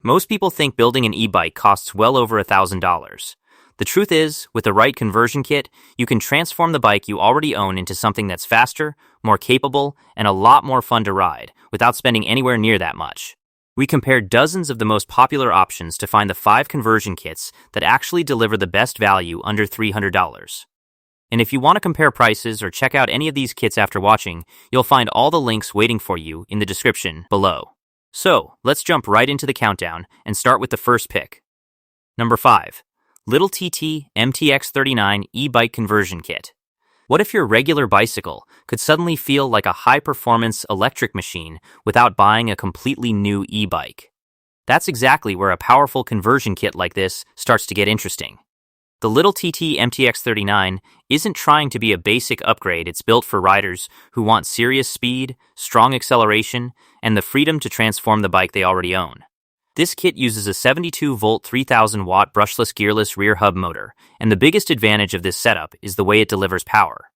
Most people think building an e-bike costs well over $1,000. The truth is, with the right conversion kit, you can transform the bike you already own into something that's faster, more capable, and a lot more fun to ride, without spending anywhere near that much. We compared dozens of the most popular options to find the 5 conversion kits that actually deliver the best value under $300. And if you want to compare prices or check out any of these kits after watching, you'll find all the links waiting for you in the description below. So, let's jump right into the countdown and start with the first pick. Number 5. Little TT MTX39 e-bike conversion kit. What if your regular bicycle could suddenly feel like a high-performance electric machine without buying a completely new e-bike? That's exactly where a powerful conversion kit like this starts to get interesting. The Little TT MTX39 isn't trying to be a basic upgrade. It's built for riders who want serious speed, strong acceleration, and the freedom to transform the bike they already own. This kit uses a 72-volt 3,000-watt brushless gearless rear hub motor, and the biggest advantage of this setup is the way it delivers power.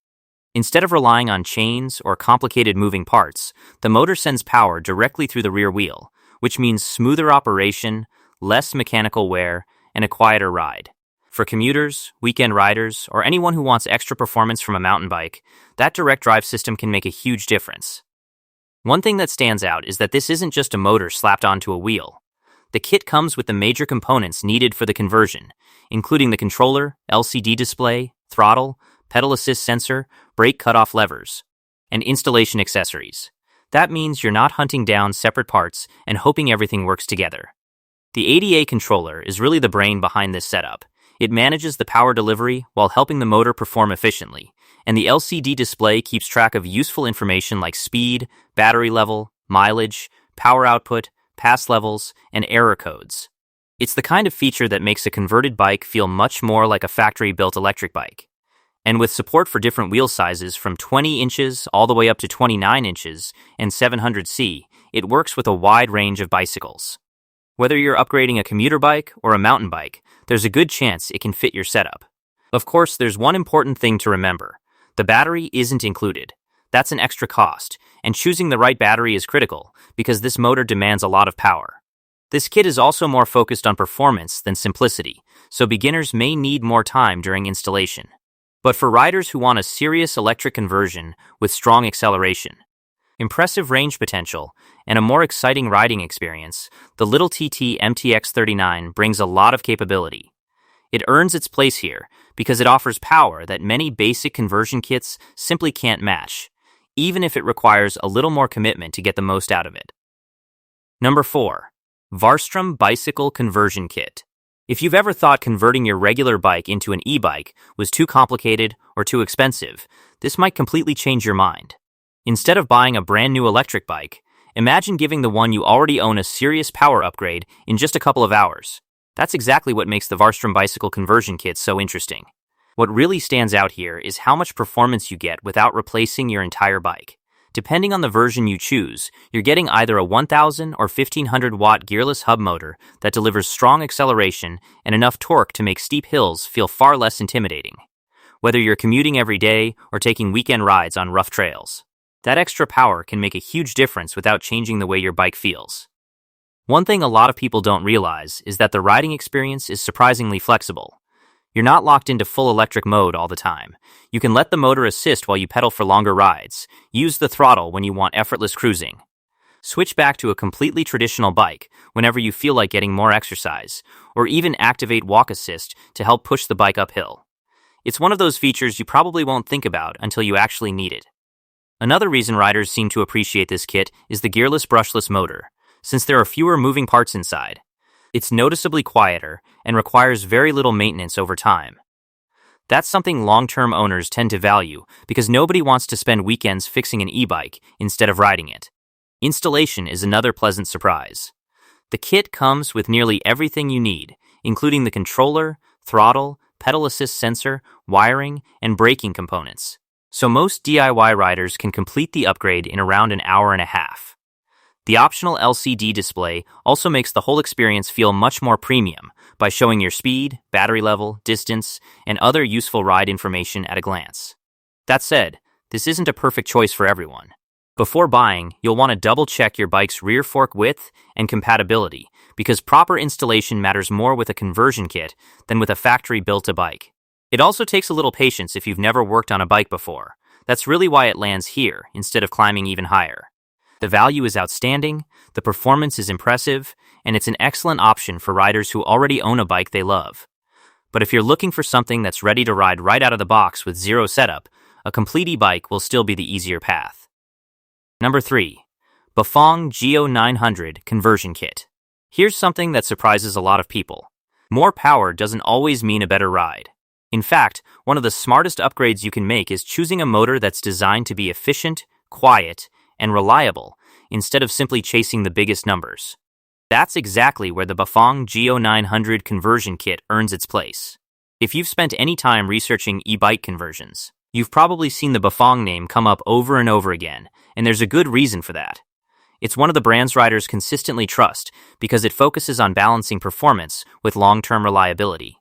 Instead of relying on chains or complicated moving parts, the motor sends power directly through the rear wheel, which means smoother operation, less mechanical wear, and a quieter ride. For commuters, weekend riders, or anyone who wants extra performance from a mountain bike, that direct drive system can make a huge difference. One thing that stands out is that this isn't just a motor slapped onto a wheel. The kit comes with the major components needed for the conversion, including the controller, LCD display, throttle, pedal assist sensor, brake cutoff levers, and installation accessories. That means you're not hunting down separate parts and hoping everything works together. The ADA controller is really the brain behind this setup. It manages the power delivery while helping the motor perform efficiently, and the LCD display keeps track of useful information like speed, battery level, mileage, power output, pass levels, and error codes. It's the kind of feature that makes a converted bike feel much more like a factory-built electric bike. And with support for different wheel sizes from 20 inches all the way up to 29 inches and 700C, it works with a wide range of bicycles. Whether you're upgrading a commuter bike or a mountain bike, there's a good chance it can fit your setup. Of course, there's one important thing to remember. The battery isn't included. That's an extra cost, and choosing the right battery is critical because this motor demands a lot of power. This kit is also more focused on performance than simplicity, so beginners may need more time during installation. But for riders who want a serious electric conversion with strong acceleration, impressive range potential, and a more exciting riding experience, the Little TT MTX39 brings a lot of capability. It earns its place here because it offers power that many basic conversion kits simply can't match, even if it requires a little more commitment to get the most out of it. Number 4. Varstrom Bicycle Conversion Kit. If you've ever thought converting your regular bike into an e-bike was too complicated or too expensive, this might completely change your mind. Instead of buying a brand new electric bike, imagine giving the one you already own a serious power upgrade in just a couple of hours. That's exactly what makes the Varstrom Bicycle Conversion Kit so interesting. What really stands out here is how much performance you get without replacing your entire bike. Depending on the version you choose, you're getting either a 1,000 or 1,500 watt gearless hub motor that delivers strong acceleration and enough torque to make steep hills feel far less intimidating. Whether you're commuting every day or taking weekend rides on rough trails, that extra power can make a huge difference without changing the way your bike feels. One thing a lot of people don't realize is that the riding experience is surprisingly flexible. You're not locked into full electric mode all the time. You can let the motor assist while you pedal for longer rides, use the throttle when you want effortless cruising, switch back to a completely traditional bike whenever you feel like getting more exercise, or even activate walk assist to help push the bike uphill. It's one of those features you probably won't think about until you actually need it. Another reason riders seem to appreciate this kit is the gearless brushless motor, since there are fewer moving parts inside. It's noticeably quieter and requires very little maintenance over time. That's something long-term owners tend to value because nobody wants to spend weekends fixing an e-bike instead of riding it. Installation is another pleasant surprise. The kit comes with nearly everything you need, including the controller, throttle, pedal assist sensor, wiring, and braking components. So most DIY riders can complete the upgrade in around an hour and a half. The optional LCD display also makes the whole experience feel much more premium by showing your speed, battery level, distance, and other useful ride information at a glance. That said, this isn't a perfect choice for everyone. Before buying, you'll want to double-check your bike's rear fork width and compatibility because proper installation matters more with a conversion kit than with a factory-built bike. It also takes a little patience if you've never worked on a bike before. That's really why it lands here instead of climbing even higher. The value is outstanding, the performance is impressive, and it's an excellent option for riders who already own a bike they love. But if you're looking for something that's ready to ride right out of the box with zero setup, a complete e-bike will still be the easier path. Number 3. Bafang Geo 900 Conversion Kit. Here's something that surprises a lot of people. More power doesn't always mean a better ride. In fact, one of the smartest upgrades you can make is choosing a motor that's designed to be efficient, quiet, and reliable, instead of simply chasing the biggest numbers. That's exactly where the Bafang Geo 900 Conversion Kit earns its place. If you've spent any time researching e-bike conversions, you've probably seen the Bafang name come up over and over again, and there's a good reason for that. It's one of the brands riders consistently trust because it focuses on balancing performance with long-term reliability.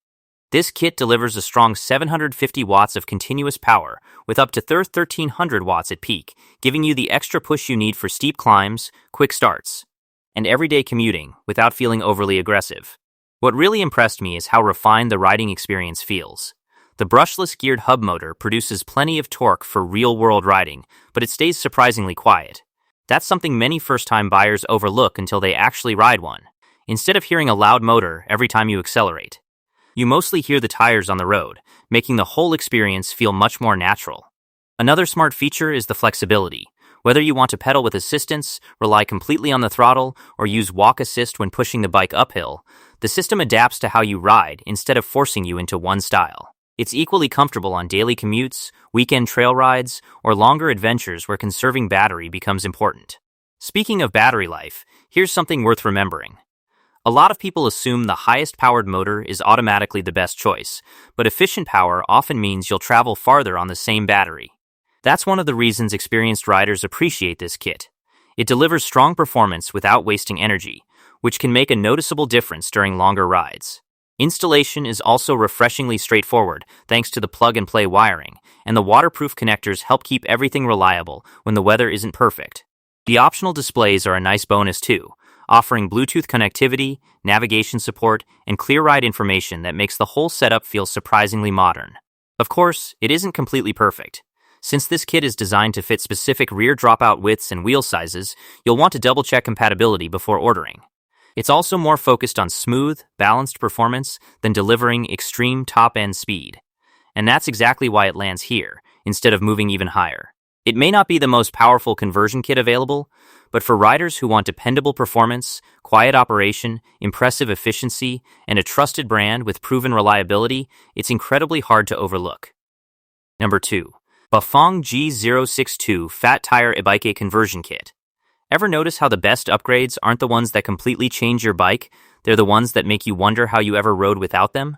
This kit delivers a strong 750 watts of continuous power with up to 1300 watts at peak, giving you the extra push you need for steep climbs, quick starts, and everyday commuting without feeling overly aggressive. What really impressed me is how refined the riding experience feels. The brushless geared hub motor produces plenty of torque for real-world riding, but it stays surprisingly quiet. That's something many first-time buyers overlook until they actually ride one. Instead of hearing a loud motor every time you accelerate, you mostly hear the tires on the road, making the whole experience feel much more natural. Another smart feature is the flexibility. Whether you want to pedal with assistance, rely completely on the throttle, or use walk assist when pushing the bike uphill, the system adapts to how you ride instead of forcing you into one style. It's equally comfortable on daily commutes, weekend trail rides, or longer adventures where conserving battery becomes important. Speaking of battery life, here's something worth remembering. A lot of people assume the highest powered motor is automatically the best choice, but efficient power often means you'll travel farther on the same battery. That's one of the reasons experienced riders appreciate this kit. It delivers strong performance without wasting energy, which can make a noticeable difference during longer rides. Installation is also refreshingly straightforward thanks to the plug-and-play wiring, and the waterproof connectors help keep everything reliable when the weather isn't perfect. The optional displays are a nice bonus too, offering Bluetooth connectivity, navigation support, and clear ride information that makes the whole setup feel surprisingly modern. Of course, it isn't completely perfect. Since this kit is designed to fit specific rear dropout widths and wheel sizes, you'll want to double-check compatibility before ordering. It's also more focused on smooth, balanced performance than delivering extreme top-end speed. And that's exactly why it lands here, instead of moving even higher. It may not be the most powerful conversion kit available, but for riders who want dependable performance, quiet operation, impressive efficiency, and a trusted brand with proven reliability, it's incredibly hard to overlook. Number 2. Bafang G062 Fat Tire EBike Conversion Kit. Ever notice how the best upgrades aren't the ones that completely change your bike? They're the ones that make you wonder how you ever rode without them?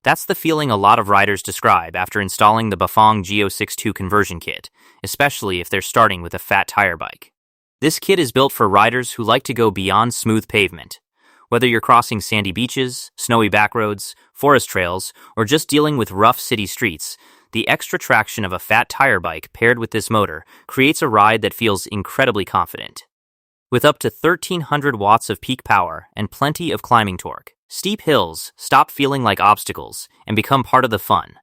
That's the feeling a lot of riders describe after installing the Bafang G062 conversion kit, especially if they're starting with a fat tire bike. This kit is built for riders who like to go beyond smooth pavement. Whether you're crossing sandy beaches, snowy backroads, forest trails, or just dealing with rough city streets, the extra traction of a fat tire bike paired with this motor creates a ride that feels incredibly confident. With up to 1300 watts of peak power and plenty of climbing torque, steep hills stop feeling like obstacles and become part of the fun.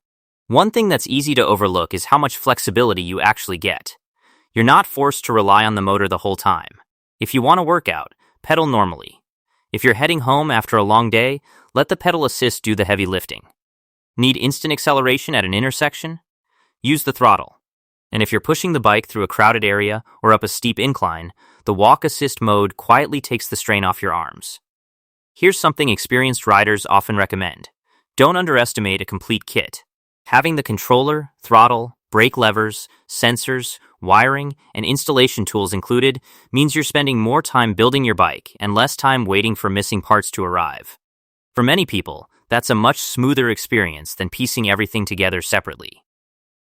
One thing that's easy to overlook is how much flexibility you actually get. You're not forced to rely on the motor the whole time. If you want to work out, pedal normally. If you're heading home after a long day, let the pedal assist do the heavy lifting. Need instant acceleration at an intersection? Use the throttle. And if you're pushing the bike through a crowded area or up a steep incline, the walk assist mode quietly takes the strain off your arms. Here's something experienced riders often recommend. Don't underestimate a complete kit. Having the controller, throttle, brake levers, sensors, wiring, and installation tools included means you're spending more time building your bike and less time waiting for missing parts to arrive. For many people, that's a much smoother experience than piecing everything together separately.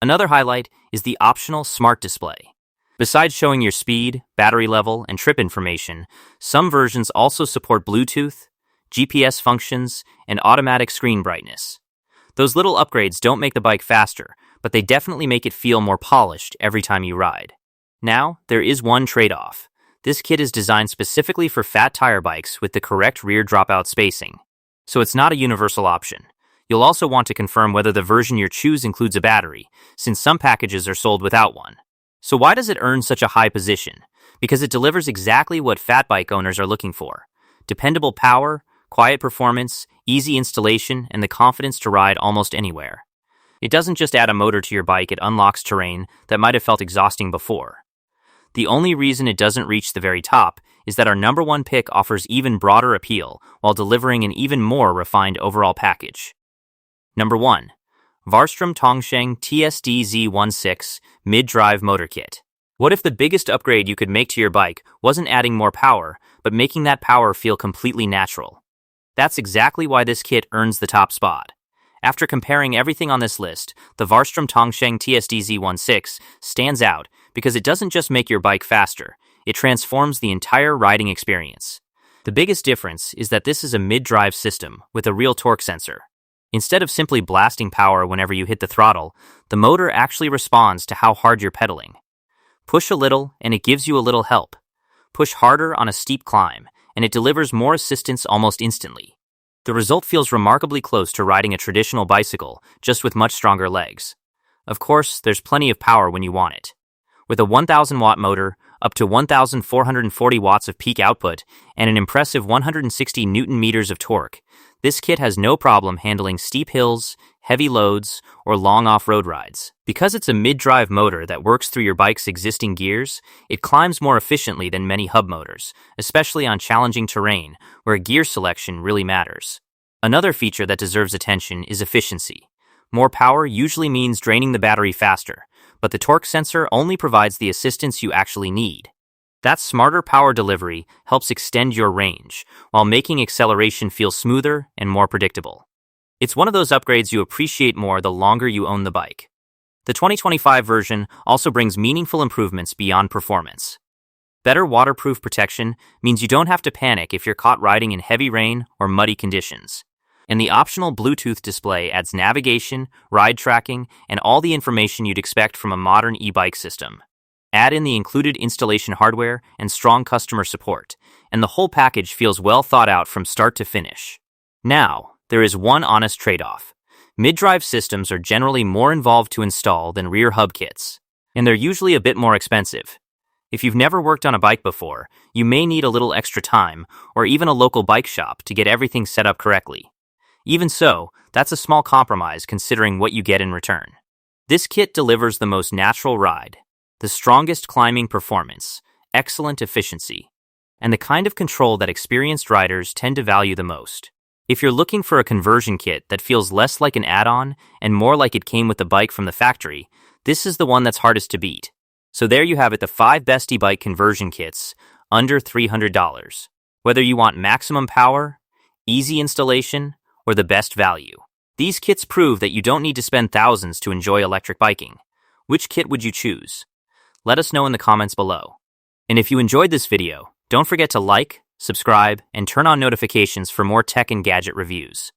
Another highlight is the optional smart display. Besides showing your speed, battery level, and trip information, some versions also support Bluetooth, GPS functions, and automatic screen brightness. Those little upgrades don't make the bike faster, but they definitely make it feel more polished every time you ride. Now, there is one trade-off. This kit is designed specifically for fat tire bikes with the correct rear dropout spacing, so it's not a universal option. You'll also want to confirm whether the version you choose includes a battery, since some packages are sold without one. So why does it earn such a high position? Because it delivers exactly what fat bike owners are looking for: dependable power, quiet performance, easy installation, and the confidence to ride almost anywhere. It doesn't just add a motor to your bike, it unlocks terrain that might have felt exhausting before. The only reason it doesn't reach the very top is that our number one pick offers even broader appeal while delivering an even more refined overall package. Number 1. Varstrom Tongsheng TSD-Z16 Mid-Drive Motor Kit. What if the biggest upgrade you could make to your bike wasn't adding more power, but making that power feel completely natural? That's exactly why this kit earns the top spot. After comparing everything on this list, the Varstrom Tongsheng TSD-Z16 stands out because it doesn't just make your bike faster, it transforms the entire riding experience. The biggest difference is that this is a mid-drive system with a real torque sensor. Instead of simply blasting power whenever you hit the throttle, the motor actually responds to how hard you're pedaling. Push a little and it gives you a little help. Push harder on a steep climb and it delivers more assistance almost instantly. The result feels remarkably close to riding a traditional bicycle, just with much stronger legs. Of course, there's plenty of power when you want it. With a 1,000-watt motor, up to 1,440 watts of peak output, and an impressive 160 Newton-meters of torque, this kit has no problem handling steep hills, heavy loads, or long off-road rides. Because it's a mid-drive motor that works through your bike's existing gears, it climbs more efficiently than many hub motors, especially on challenging terrain where gear selection really matters. Another feature that deserves attention is efficiency. More power usually means draining the battery faster, but the torque sensor only provides the assistance you actually need. That smarter power delivery helps extend your range, while making acceleration feel smoother and more predictable. It's one of those upgrades you appreciate more the longer you own the bike. The 2025 version also brings meaningful improvements beyond performance. Better waterproof protection means you don't have to panic if you're caught riding in heavy rain or muddy conditions. And the optional Bluetooth display adds navigation, ride tracking, and all the information you'd expect from a modern e-bike system. Add in the included installation hardware and strong customer support, and the whole package feels well thought out from start to finish. Now, there is one honest trade-off. Mid-drive systems are generally more involved to install than rear hub kits, and they're usually a bit more expensive. If you've never worked on a bike before, you may need a little extra time or even a local bike shop to get everything set up correctly. Even so, that's a small compromise considering what you get in return. This kit delivers the most natural ride, the strongest climbing performance, excellent efficiency, and the kind of control that experienced riders tend to value the most. If you're looking for a conversion kit that feels less like an add-on and more like it came with the bike from the factory, this is the one that's hardest to beat. So there you have it, the 5 best e-bike conversion kits, under $300. Whether you want maximum power, easy installation, or the best value, these kits prove that you don't need to spend thousands to enjoy electric biking. Which kit would you choose? Let us know in the comments below. And if you enjoyed this video, don't forget to like, subscribe, and turn on notifications for more tech and gadget reviews.